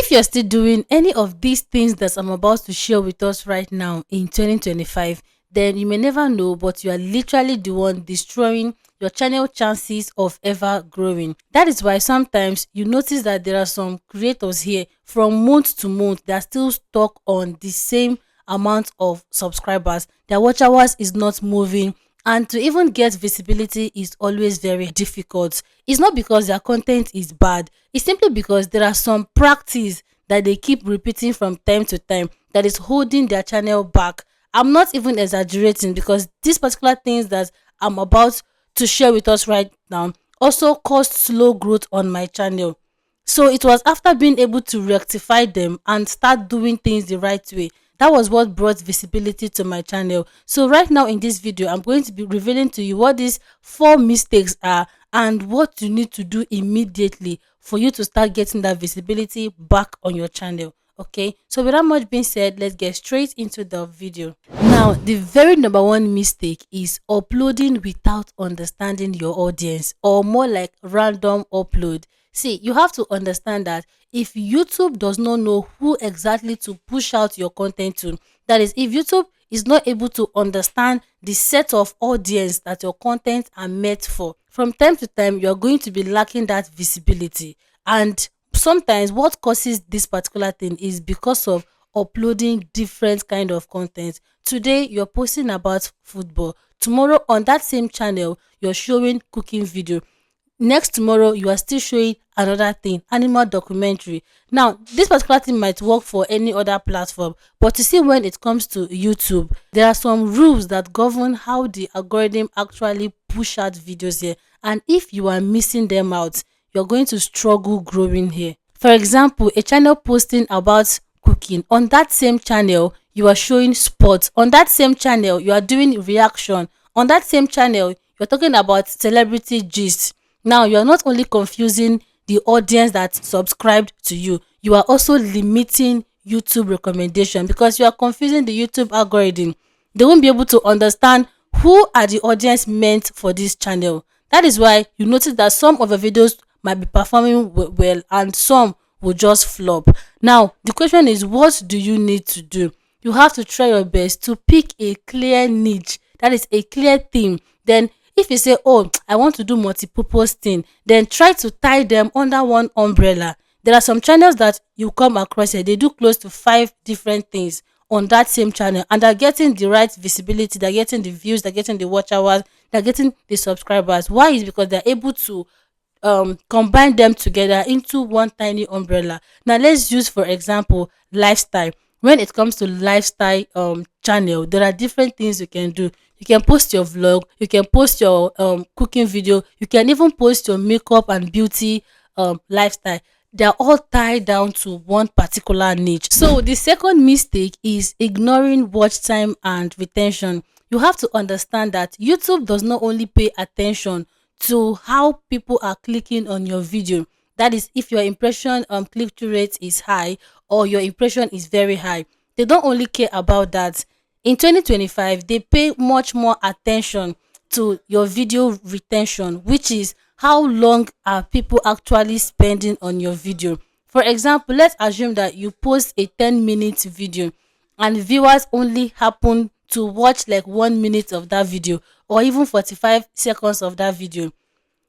If you're still doing any of these things that I'm about to share with us right now in 2025, then you may never know, but you are literally the one destroying your channel chances of ever growing. That is why sometimes you notice that there are some creators here from month to month that are still stuck on the same amount of subscribers. Their watch hours is not moving, and to even get visibility is always very difficult. It's not because their content is bad, it's simply because there are some practice that they keep repeating from time to time that is holding their channel back. I'm not even exaggerating, because these particular things that I'm about to share with us right now also caused slow growth on my channel. So it was after being able to rectify them and start doing things the right way, that was what brought visibility to my channel. So right now in this video, I'm going to be revealing to you what these 4 mistakes are and what you need to do immediately for you to start getting that visibility back on your channel. Okay, so without much being said, let's get straight into the video. Now, the very number one mistake is uploading without understanding your audience, or more like random upload. See, you have to understand that if YouTube does not know who exactly to push out your content to, that is, if YouTube is not able to understand the set of audience that your content are meant for, from time to time you're going to be lacking that visibility. And sometimes what causes this particular thing is because of uploading different kind of content. Today you're posting about football, tomorrow on that same channel you're showing cooking video, next tomorrow you are still showing another thing, animal documentary. Now this particular thing might work for any other platform, but you see, when it comes to YouTube, there are some rules that govern how the algorithm actually push out videos here, and if you are missing them out, you're going to struggle growing here. For example, a channel posting about cooking, on that same channel you are showing sports, on that same channel you are doing reaction, on that same channel you're talking about celebrity gist. Now you're not only confusing the audience that subscribed to you, you are also limiting YouTube recommendation, because you are confusing the YouTube algorithm. They won't be able to understand who are the audience meant for this channel. That is why you notice that some of the videos might be performing well and some will just flop. Now the question is, what do you need to do? You have to try your best to pick a clear niche, that is a clear theme. Then if you say, oh, I want to do multi-purpose thing, then try to tie them under one umbrella. There are some channels that you come across here, they do close to 5 different things on that same channel, and they're getting the right visibility, they're getting the views, they're getting the watch hours, they're getting the subscribers. Why? Is because they're able to combine them together into one tiny umbrella. Now let's use, for example, lifestyle. When it comes to lifestyle channel, there are different things you can do. You can post your vlog, you can post your cooking video, you can even post your makeup and beauty lifestyle. They're all tied down to one particular niche. So the second mistake is ignoring watch time and retention. You have to understand that YouTube does not only pay attention to how people are clicking on your video. That is, if your impression click-through rate is high or your impression is very high. They don't only care about that. In 2025, they pay much more attention to your video retention, which is how long are people actually spending on your video. For example, let's assume that you post a 10-minute video and viewers only happen to watch like 1 minute of that video, or even 45 seconds of that video.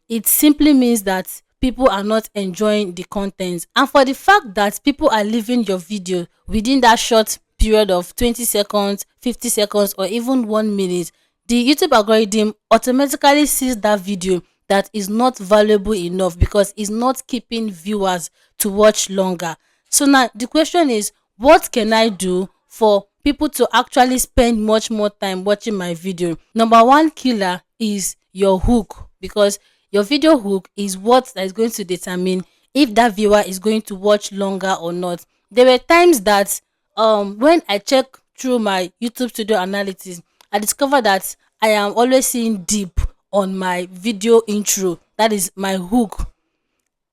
It simply means that people are not enjoying the content. And for the fact that people are leaving your video within that short period of 20 seconds, 50 seconds, or even 1 minute, the YouTube algorithm automatically sees that video that is not valuable enough, because it's not keeping viewers to watch longer. So now the question is, what can I do for people to actually spend much more time watching my video? Number one killer is your hook, because your video hook is what is going to determine if that viewer is going to watch longer or not. There were times that when I check through my YouTube Studio Analytics, I discovered that I am always seeing deep on my video intro, that is my hook.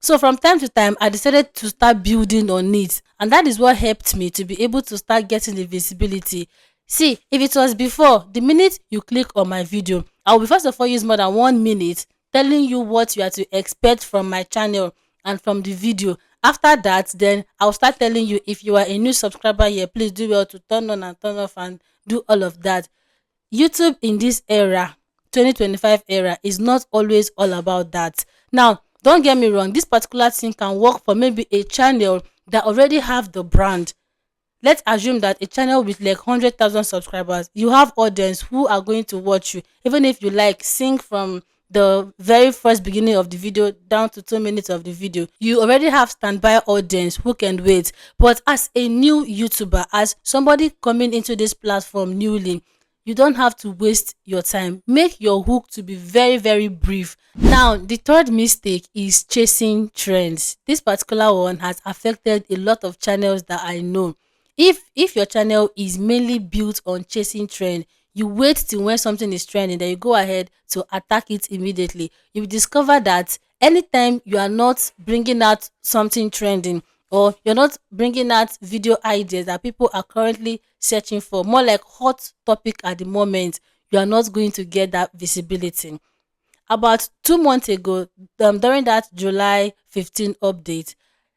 So from time to time, I decided to start building on it, and that is what helped me to be able to start getting the visibility. See, if it was before, the minute you click on my video, I will first of all use more than 1 minute telling you what you are to expect from my channel and from the video, After that, then I'll start telling you, if you are a new subscriber here, please do well to turn on and turn off and do all of that. YouTube in this era, 2025 era, is not always all about that. Now, don't get me wrong, this particular thing can work for maybe a channel that already have the brand. Let's assume that a channel with like 100,000 subscribers, you have audience who are going to watch you, even if you like sing from the very first beginning of the video down to 2 minutes of the video, you already have standby audience who can wait. But as a new YouTuber, as somebody coming into this platform newly, you don't have to waste your time. Make your hook to be very, very brief. Now, the third mistake is chasing trends. This particular one has affected a lot of channels that I know. If your channel is mainly built on chasing trend, you wait till when something is trending, then you go ahead to attack it immediately. You will discover that anytime you are not bringing out something trending, or you're not bringing out video ideas that people are currently searching for, more like hot topic at the moment, you are not going to get that visibility. About 2 months ago, during that July 15 update,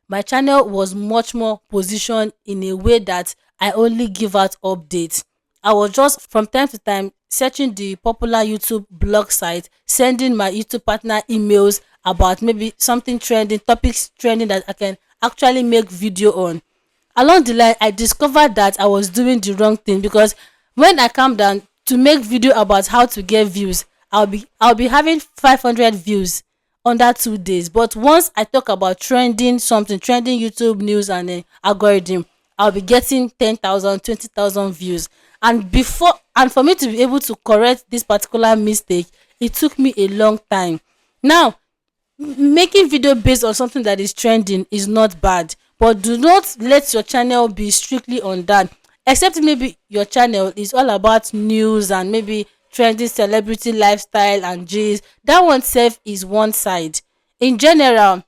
my channel was much more positioned in a way that I only give out updates. I was just from time to time searching the popular YouTube blog site, sending my YouTube partner emails about maybe something trending, topics trending that I can actually make video on. Along the line, I discovered that I was doing the wrong thing, because when I calm down to make video about how to get views, I'll be having 500 views under 2 days. But once I talk about trending something, trending YouTube news and algorithm, I'll be getting 10,000, 20,000 views. And for me to be able to correct this particular mistake, it took me a long time. Now, making video based on something that is trending is not bad, but do not let your channel be strictly on that, except maybe your channel is all about news and maybe trending celebrity lifestyle and gist. That one self is one side. In general,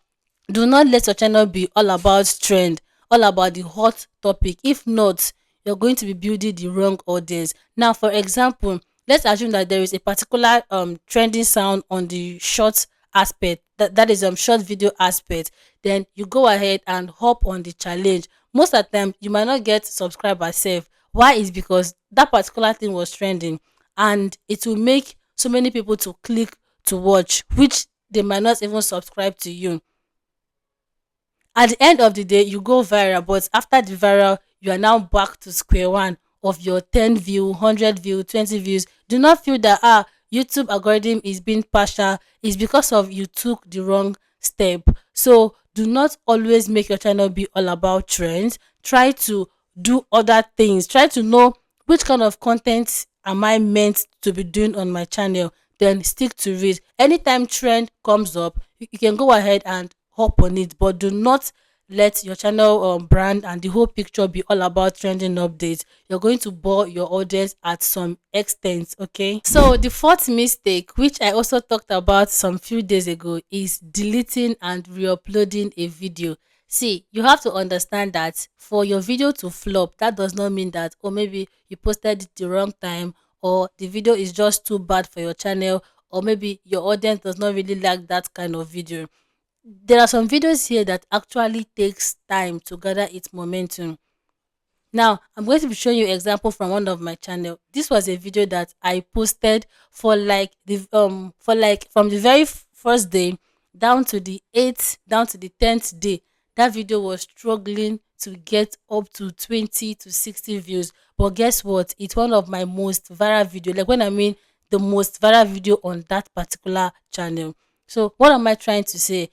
do not let your channel be all about trend, all about the hot topic. If not, you're going to be building the wrong audience. Now, for example, let's assume that there is a particular trending sound on the short aspect, that is short video aspect. Then you go ahead and hop on the challenge. Most of the time you might not get subscribers sef. Why? Is because that particular thing was trending, and it will make so many people to click to watch, which they might not even subscribe to you. At the end of the day, you go viral, but after the viral, you are now back to square one of your 10 view, 100 view, 20 views. Do not feel that YouTube algorithm is being partial. It's because of you took the wrong step. So do not always make your channel be all about trends. Try to do other things. Try to know which kind of content am I meant to be doing on my channel. Then stick to it. Anytime trend comes up, you can go ahead and hop on it, but do not let your channel brand and the whole picture be all about trending updates. You're going to bore your audience at some extent. Okay, so the fourth mistake, which I also talked about some few days ago, is deleting and re-uploading a video. See, you have to understand that for your video to flop, that does not mean that, or maybe you posted it the wrong time, or the video is just too bad for your channel, or maybe your audience does not really like that kind of video. There are some videos here that actually takes time to gather its momentum. Now, I'm going to be showing you example from one of my channel. This was a video that I posted for like from the very first day down to the 8th, down to the 10th day. That video was struggling to get up to 20 to 60 views. But guess what? It's one of my most viral video. Like, when I mean the most viral video on that particular channel. So what am I trying to say?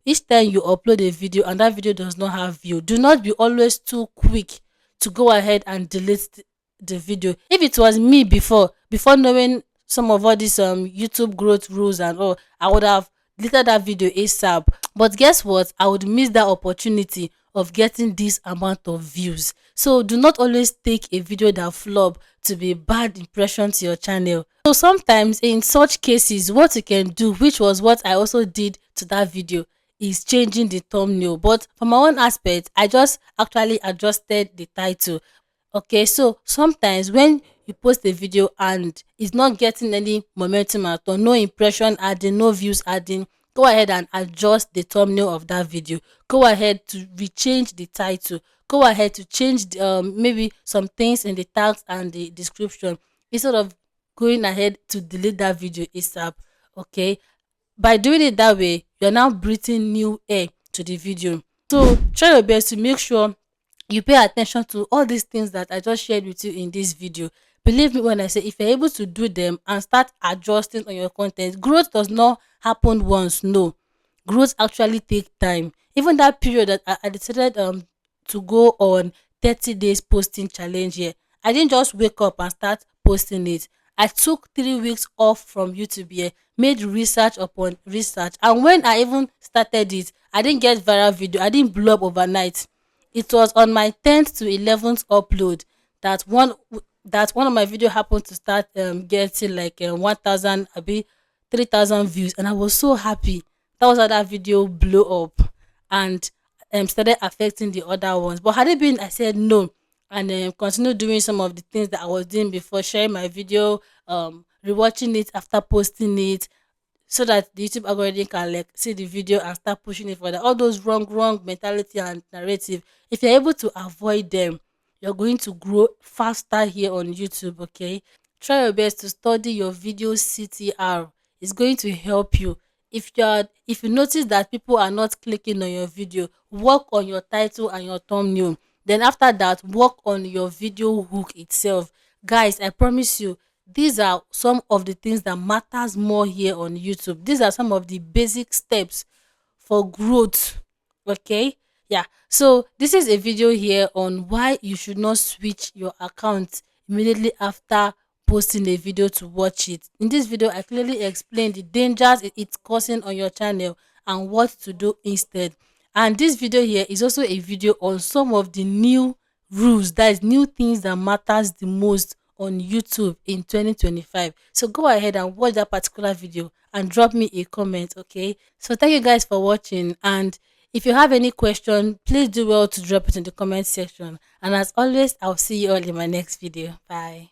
Each time you upload a video and that video does not have view, do not be always too quick to go ahead and delete the video. If it was me before knowing some of all these YouTube growth rules and all, I would have deleted that video ASAP. But guess what? I would miss that opportunity of getting this amount of views. So do not always take a video that flop to be a bad impression to your channel. So sometimes in such cases, what you can do, which was what I also did to that video, is changing the thumbnail. But for my own aspect, I just actually adjusted the title. Okay, so sometimes when you post a video and it's not getting any momentum at all, no impression adding, no views adding, Go ahead and adjust the thumbnail of that video. Go ahead to rechange the title. Go ahead to change maybe some things in the tags and the description instead of going ahead to delete that video ASAP. Okay, by doing it that way, you're now breathing new air to the video. So try your best to make sure you pay attention to all these things that I just shared with you in this video. Believe me when I say if you're able to do them and start adjusting on your content, growth does not happen once. No, growth actually take time. Even that period that I decided to go on 30 days posting challenge here, I didn't just wake up and start posting it. I took 3 weeks off from YouTube here, made research upon research, and when I even started it, I didn't get viral video. I didn't blow up overnight. It was on my 10th to 11th upload that one of my video happened to start getting like 1,000 abi 3,000 views, and I was so happy. That was how that video blew up and started affecting the other ones. But had it been, I said no and continue doing some of the things that I was doing before, sharing my video, rewatching it after posting it, so that the YouTube algorithm can like see the video and start pushing it further. All those wrong mentality and narrative. If you're able to avoid them, you're going to grow faster here on YouTube. Okay, try your best to study your video CTR. It's going to help you. If you notice that people are not clicking on your video, work on your title and your thumbnail. Then after that, work on your video hook itself. Guys, I promise you, these are some of the things that matters more here on YouTube. These are some of the basic steps for growth. Okay, yeah. So this is a video here on why you should not switch your account immediately after posting a video to watch it. In this video, I clearly explain the dangers it's causing on your channel and what to do instead. And this video here is also a video on some of the new rules, that is new things that matters the most on YouTube in 2025. So go ahead and watch that particular video and drop me a comment, okay? So thank you guys for watching, and if you have any question, please do well to drop it in the comment section. And as always, I'll see you all in my next video. Bye.